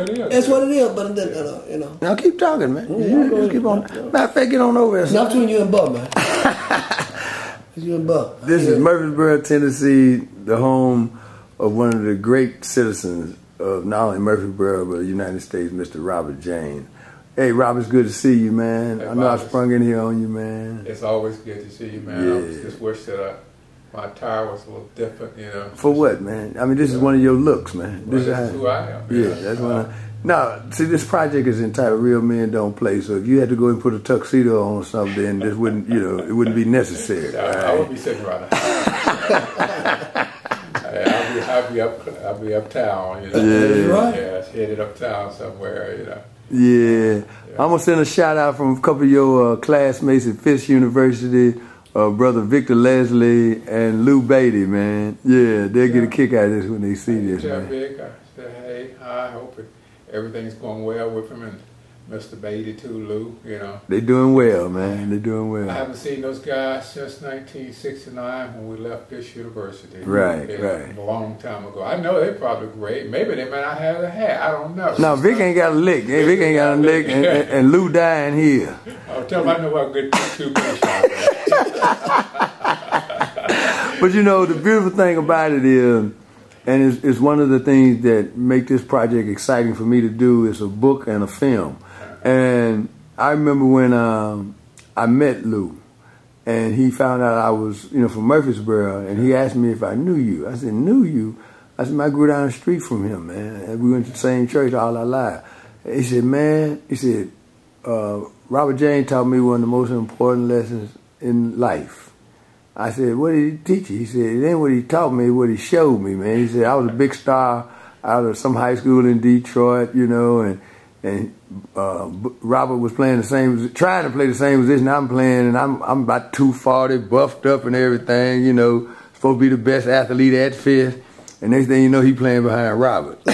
what it is. That's what it is, but then, you know. Now keep talking, man. Just keep on. Matter of fact, get on over It's there. not between you and Bub, man. It's you and Bub. This is Murfreesboro, Tennessee, the home of one of the great citizens of not only Murfreesboro, but the United States, Mr. Robert Jane. Hey, Robert, it's good to see you, man. Hey, I know I sprung in here on you, man. It's always good to see you, man. Yeah. I just wish that my attire was a little different, you know. For what, man? I mean, this is one of your looks, man. Well, this is who I am. Yeah, that's one. No, see, this project is entitled "Real Men Don't Play." So if you had to go and put a tuxedo on or something, then this wouldn't, you know, it wouldn't be necessary. I would be sitting right now. I'll be uptown, you know. Yeah, right. Yeah, headed uptown somewhere, you know. Yeah. I'm gonna send a shout out from a couple of your classmates at Fisk University, brother Victor Leslie and Lou Beatty, man. Yeah, they'll get a kick out of this when they see this, man. Vic, I said, hey, I hope everything's going well with him and Mr. Beatty too, Lou, you know. They doing well, man. They doing well. I haven't seen those guys since 1969 when we left Fisk University. Right, yeah, right. A long time ago. I know they're probably great. Maybe they might not have a hat. I don't know. No, Vic ain't got a lick. Vic ain't got a lick, and Lou dying here. I'll tell them I know how good two shots. But you know, the beautiful thing about it is, and it's one of the things that make this project exciting for me to do, is a book and a film. And I remember when I met Lou, and he found out I was, you know, from Murfreesboro, and he asked me if I knew you. I said, knew you? I said, I grew down the street from him, man. And we went to the same church all our lives. He said, man, Robert Jane taught me one of the most important lessons in life. I said, what did he teach you? He said, it ain't what he taught me, what he showed me, man. He said, I was a big star out of some high school in Detroit, you know, and Robert was trying to play the same position I'm playing, and I'm about 240, buffed up and everything, you know, supposed to be the best athlete at Fisk, and next thing you know, he playing behind Robert. He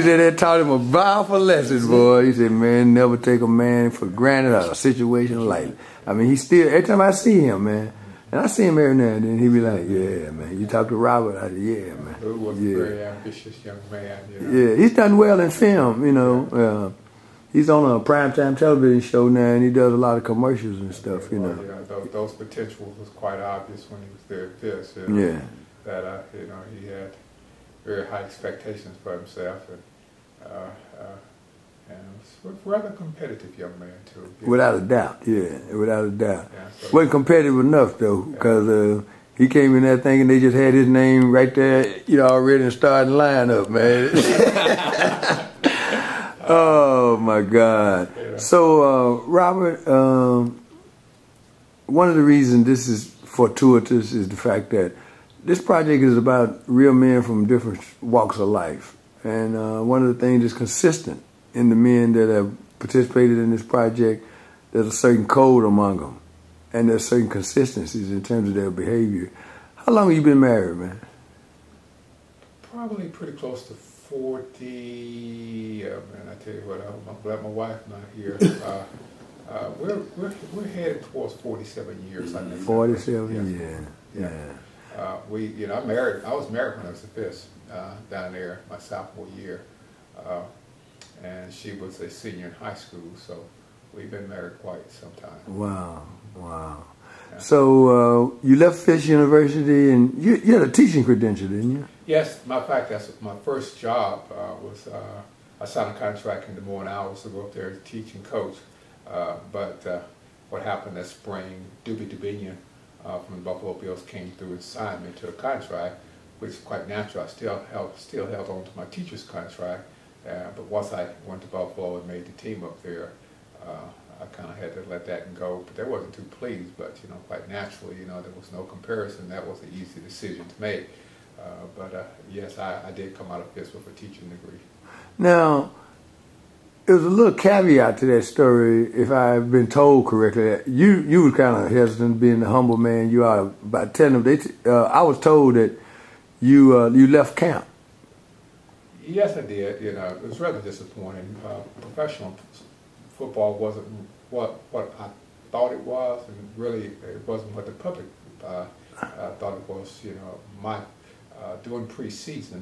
said that taught him a powerful lesson, boy. He said, man, never take a man for granted or a situation lightly. I mean, he still, every time I see him, man, and I see him every now and then, he be like, yeah, man, you talk to Robert? I said, yeah, man. Lou was a very ambitious young man, you know. Yeah, he's done well in film, you know. He's on a primetime television show now, and he does a lot of commercials and stuff, you know. Yeah, those potentials was quite obvious when he was there at Fisk. You know, yeah. That, you know, he had very high expectations for himself, and was a rather competitive young man, too. Without a doubt, yeah, without a doubt. Yeah, so wasn't competitive enough, though, because he came in that thing and they just had his name right there, you know, already in the starting lineup, man. Oh, my God. Yeah. So, Robert, one of the reasons this is fortuitous is the fact that this project is about real men from different walks of life. And one of the things that's consistent in the men that have participated in this project, there's a certain code among them. And there's certain consistencies in terms of their behavior. How long have you been married, man? Probably pretty close to 40. Man, I tell you what, I'm glad my wife not here. We're headed towards 47 years. I think. 47, yeah. I was married when I was at Fisk down there my sophomore year, and she was a senior in high school, so we've been married quite some time. Wow. Yeah. So you left Fisk University, and you had a teaching credential, didn't you? Yes, matter of fact, that's my first job. I signed a contract in Des Moines, Iowa, to go up there as teaching coach. But what happened that spring, Doobie Dubinian from the Buffalo Bills came through and signed me to a contract, which is quite natural. I still held on to my teacher's contract, but once I went to Buffalo and made the team up there, I kind of had to let that go. But they wasn't too pleased, but you know, quite naturally, you know, there was no comparison. That was an easy decision to make. Yes, I did come out of Fisk with a teaching degree. Now, there's a little caveat to that story, if I've been told correctly. You were kind of hesitant, being the humble man you are, about telling them. I was told that you left camp. Yes, I did. You know, it was rather disappointing. Professional football wasn't what I thought it was, and really it wasn't what the public thought it was. You know, during preseason,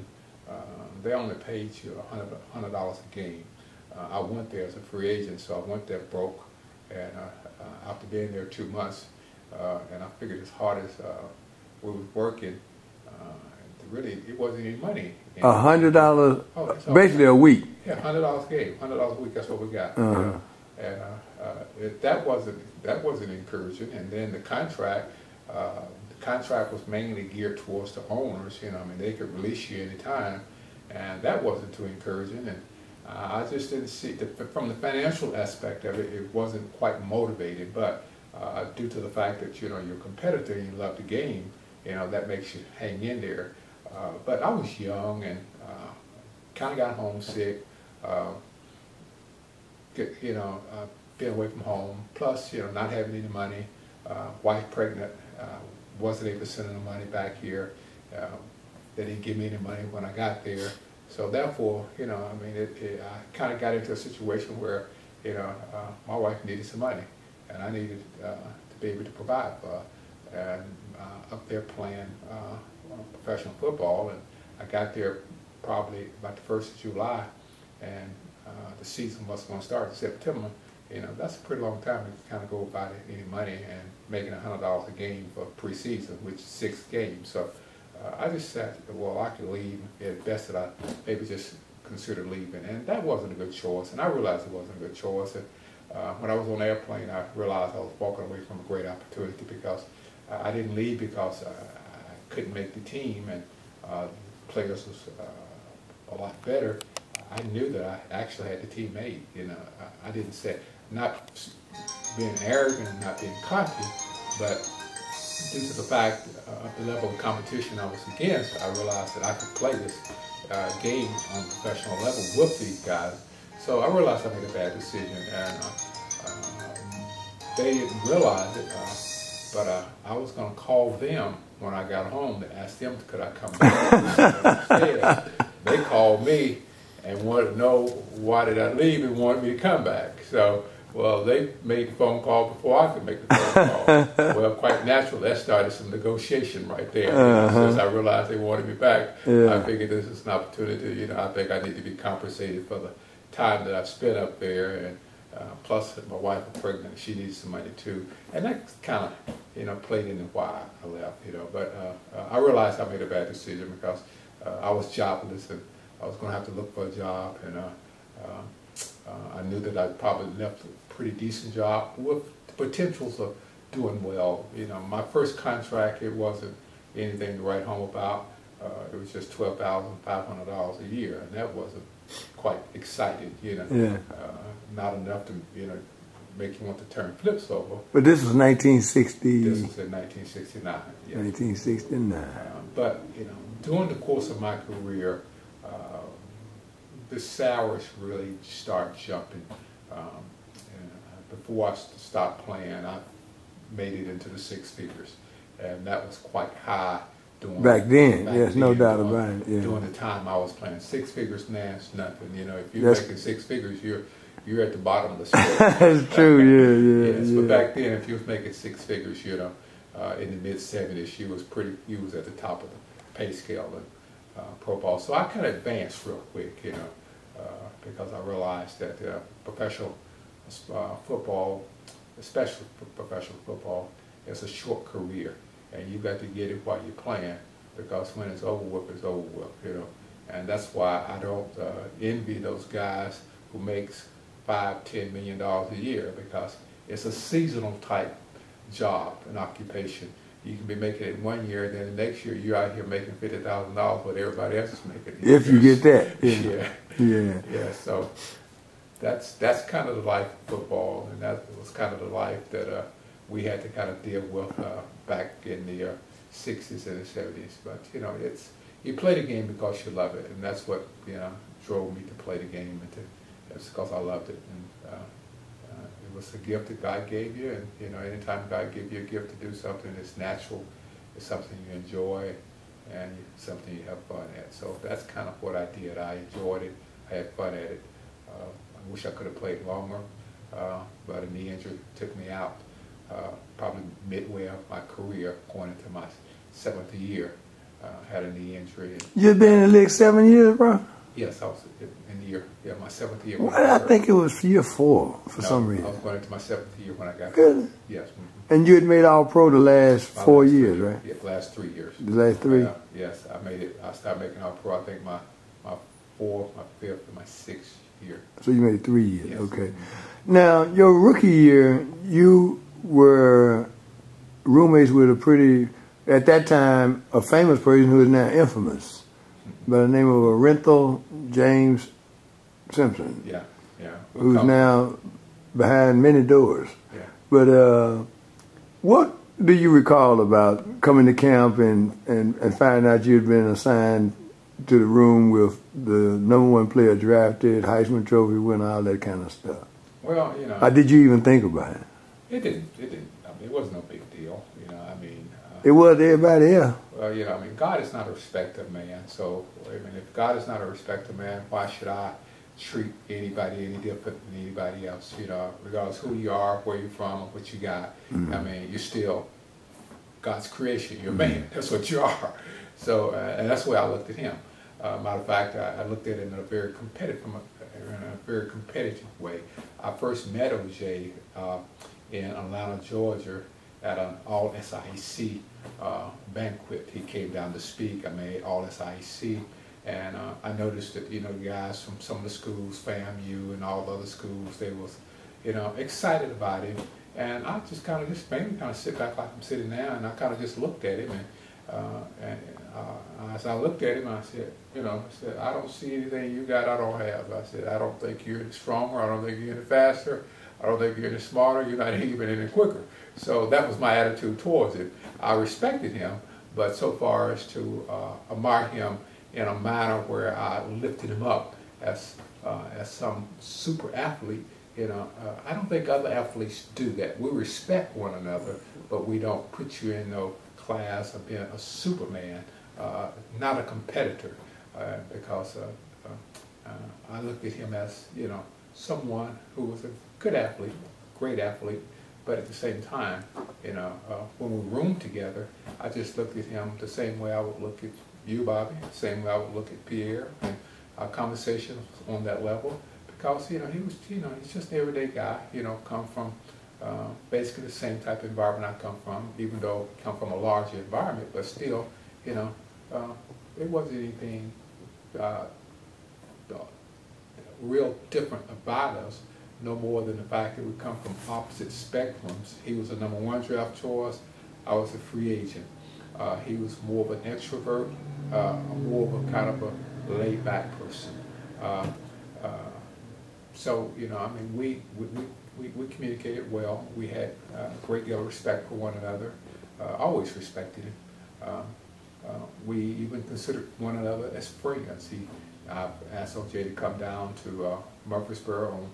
they only paid you $100 a game. I went there as a free agent, so I went there broke, and after being there 2 months, and I figured as hard as we were working, really it wasn't any money. $100, Oh, basically a week. Yeah, $100 a game, $100 a week. That's what we got. Uh-huh. And that wasn't encouraging. And then the contract was mainly geared towards the owners. I mean, they could release you anytime, and that wasn't too encouraging. And I just didn't see from the financial aspect of it. It wasn't quite motivated, but due to the fact that you're a competitor and you love the game, that makes you hang in there. But I was young and kind of got homesick. Being away from home, plus not having any money, wife pregnant, wasn't able to send any money back here. They didn't give me any money when I got there, so therefore, I mean, I kind of got into a situation where, my wife needed some money, and I needed to be able to provide for her. And up there playing professional football, and I got there probably about the 1st of July, and the season was going to start in September. That's a pretty long time to kind of go without any money and making $100 a game for preseason, which is 6 games. So I just said, well, I could leave. At best that I maybe just consider leaving, and that wasn't a good choice. And I realized it wasn't a good choice. And when I was on the airplane, I realized I was walking away from a great opportunity, because I didn't leave because I couldn't make the team, and players was a lot better. I knew that I actually had the team made. I didn't say, not being arrogant and not being cocky, but due to the fact of the level of competition I was against, I realized that I could play this game on a professional level with these guys. So I realized I made a bad decision, and they didn't realize it, but I was going to call them when I got home to ask them could I come back. Instead, they called me and wanted to know why did I leave and wanted me to come back. So, well, they made the phone call before I could make the phone call. Well, quite naturally, that started some negotiation right there. Since I realized they wanted me back, I figured this is an opportunity. I think I need to be compensated for the time that I've spent up there, and plus my wife was pregnant; she needed some money too, and that kind of played into why I left. But I realized I made a bad decision, because I was jobless and I was going to have to look for a job, and I knew that I probably left a pretty decent job with the potentials of doing well. My first contract, it wasn't anything to write home about. It was just $12,500 a year, and that wasn't quite exciting. Not enough to make you want to turn flips over. But this was 1960. This was in 1969. Yes. 1969. But during the course of my career, the salaries really start jumping. Before I stopped playing, I made it into the 6 figures, and that was quite high. Back then, yes, no doubt about it. Yeah. During the time I was playing, 6 figures now is nothing. If you're making 6 figures, you're at the bottom of the scale. That's true, yeah. Yes, but back then, if you was making 6 figures, in the mid-70s, you was at the top of the pay scale in pro ball. So I kind of advanced real quick, because I realized that professional football, especially professional football, is a short career, and you got to get it while you're playing, because when it's over with, it's over with, And that's why I don't envy those guys who makes $5–10 million a year, because it's a seasonal type job and occupation. You can be making it 1 year, then the next year you're out here making $50,000 what everybody else is making. If you get that, yeah. So that's kind of the life of football, and that was kind of the life that we had to kind of deal with back in the 60s and the 70s. But you play the game because you love it, and that's what drove me to play the game, and it's because I loved it. And it was a gift that God gave you, and anytime God gives you a gift to do something, it's natural, it's something you enjoy, and something you have fun at. So that's kind of what I did. I enjoyed it. I had fun at it. I wish I could have played longer, but a knee injury took me out probably midway of my career, going into my 7th year. had a knee injury. You've been in the league 7 years, bro? Yes, I was in the year, my 7th year. Why did I think it was year 4 for some reason? I was going into my 7th year when I got Really? hurt. Yes. And you had made All Pro the last 4 years, right? Yeah, last 3 years. The last 3? Yes, I made it. I started making All Pro, I think my 4th, my 5th, and my 6th year. So you made it 3 years, Yes. okay. Now, your rookie year, you were roommates with a pretty, at that time, a famous person who is now infamous, by the name of Orenthal James Simpson. Yeah. Who's now behind many doors. Yeah. But what do you recall about coming to camp and finding out you'd been assigned to the room with the #1 player drafted, Heisman Trophy winner, all that kind of stuff? Well, you know. Or did you even think about it? It didn't. I mean, it wasn't no big deal. You know, I mean. It was to everybody else. Well, you know, I mean, God is not a respecter of man. So, I mean, if God is not a respecter of man, why should I treat anybody any different than anybody else? You know, regardless who you are, where you're from, or what you got. I mean, you're still God's creation. You're man. That's what you are. So, and that's the way I looked at him. Matter of fact, I looked at it in a very competitive way. I first met OJ in Atlanta, Georgia, at an all SIAC banquet. He came down to speak. I made all SIAC, and I noticed that, you know, guys from some of the schools, FAMU and all the other schools, they was, you know, excited about him. And I just kind of made me kind of sit back like I'm sitting now, and I kind of just looked at him, and as I looked at him, I said, I don't see anything you got I don't have. I said, I don't think you're any stronger. I don't think you're any faster. I don't think you're any smarter. You're not even any quicker. So that was my attitude towards it. I respected him, but so far as to admire him in a manner where I lifted him up as some super athlete, I don't think other athletes do that. We respect one another, but we don't put you in no class of being a superman, not a competitor, because I looked at him as, someone who was a good athlete, great athlete, but at the same time, when we roomed together, I just looked at him the same way I would look at you, Bobby, the same way I would look at Pierre, and our conversation was on that level, because, he was, he's just an everyday guy, come from basically the same type of environment I come from, even though I come from a larger environment, but still, it wasn't anything real different about us, no more than the fact that we come from opposite spectrums. He was a #1 draft choice. I was a free agent. He was more of an extrovert, more of a kind of a laid-back person. So, I mean, we communicated well. We had a great deal of respect for one another. Always respected him. We even considered one another as friends. I asked OJ to come down to Murfreesboro on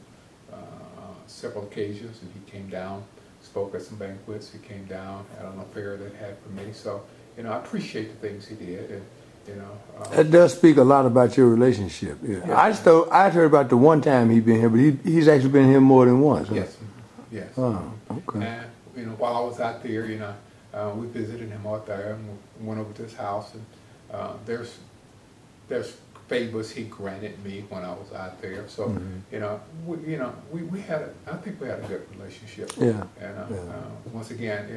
several occasions, and he came down, spoke at some banquets. He came down at an affair that had for me. So, I appreciate the things he did, and that does speak a lot about your relationship. Yeah. Yeah. I'd heard about the one time he'd been here, but he's actually been here more than once. Huh? Yes, yes. Oh, okay. And while I was out there, we visited him out there and went over to his house, and there's favors he granted me when I was out there. So, we had I think we had a good relationship. Yeah. And once again,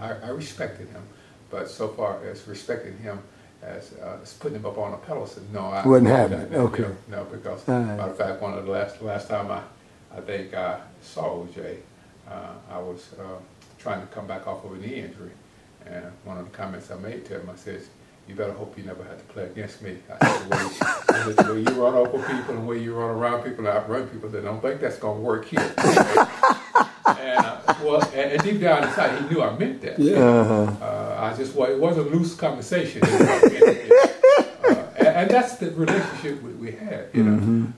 I respected him, but so far as respecting him as putting him up on a pedestal, no, I wasn't happening. Okay. No, because matter of fact, one of the last time I think I saw OJ, I was trying to come back off of a knee injury, and one of the comments I made to him, I said, "You better hope you never have to play against me." I said, the way you run over people and the way you run around people and outrun people, I don't think that's going to work here. And deep down inside, he knew I meant that. Yeah. It was a loose conversation. And that's the relationship we had, And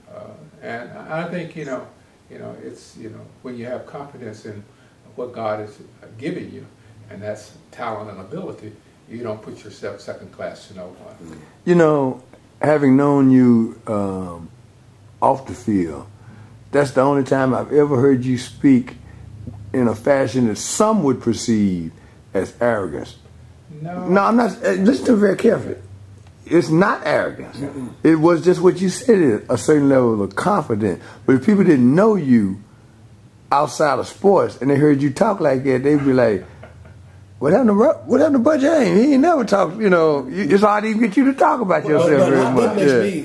I think, it's, when you have confidence in what God is giving you, and that's talent and ability, you don't put yourself second class to no one. Having known you off the field, that's the only time I've ever heard you speak in a fashion that some would perceive as arrogance. No, I'm not. Listen to me very carefully. It's not arrogance. It was just what you said, a certain level of confidence. But if people didn't know you outside of sports and they heard you talk like that, they'd be like, what happened to Bud James? He ain't never talked, you know. It's hard to even get you to talk about yourself very much.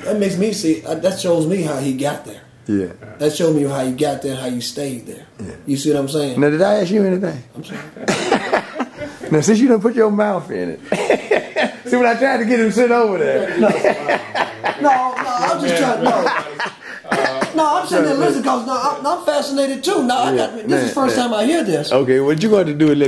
That makes me see, that shows me how he got there. Yeah. That showed me how you got there, how you stayed there. Yeah. You see what I'm saying? Now, did I ask you anything? I'm sorry. Now, since you done put your mouth in it. See, when I tried to get him to sit over there. No, I'm just trying. No, I'm sitting there listening because I'm fascinated too. Now, this is the first time I hear this. Okay, what you going to do is let